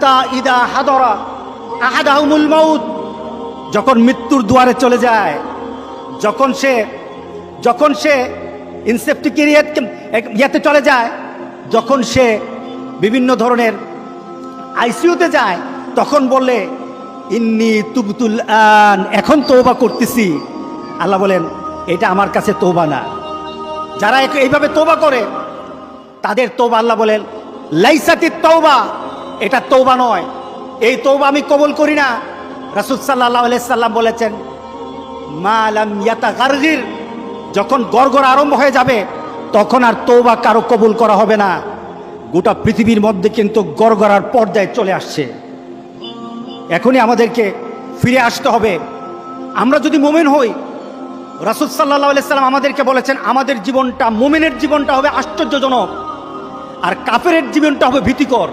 হাত্তা ইদা হাদরা আহাদাহুমুল মাউত, যখন মৃত্যুর দুয়ারে চলে যায়, যখন সে ইনসেপ্টিক ইয়াতে চলে যায়, যখন সে বিভিন্ন ধরনের আইসিইউতে যায়, তখন বললে ইন্নী তুবতুল আন, এখন তওবা করতেছি। আল্লাহ বলেন এটা আমার কাছে তওবা না। যারা এইভাবে তওবা করে তাদের তওবা আল্লাহ বলেন লাইসাতিত তওবা, এটা তওবা নয়, এই তওবা আমি কবুল করি না। রাসূল সাল্লাল্লাহু আলাইহি সাল্লাম বলেছেন মা লাম ইয়াতাগারগির, যখন গড়গড় আরম্ভ হয়ে যাবে তখন আর তওবা কারো কবুল করা হবে না। গোটা পৃথিবীর মধ্যে কিন্তু গড়গড়ার পর্যায়ে চলে আসছে। এখনই আমাদেরকে ফিরে আসতে হবে। আমরা যদি মুমিন হই, রাসূল সাল্লাল্লাহু আলাইহি সাল্লাম আমাদেরকে বলেছেন আমাদের জীবনটা, মুমিনের জীবনটা হবে আশ্চর্যজনক, আর কাফেরের জীবনটা হবে ভীতিকর।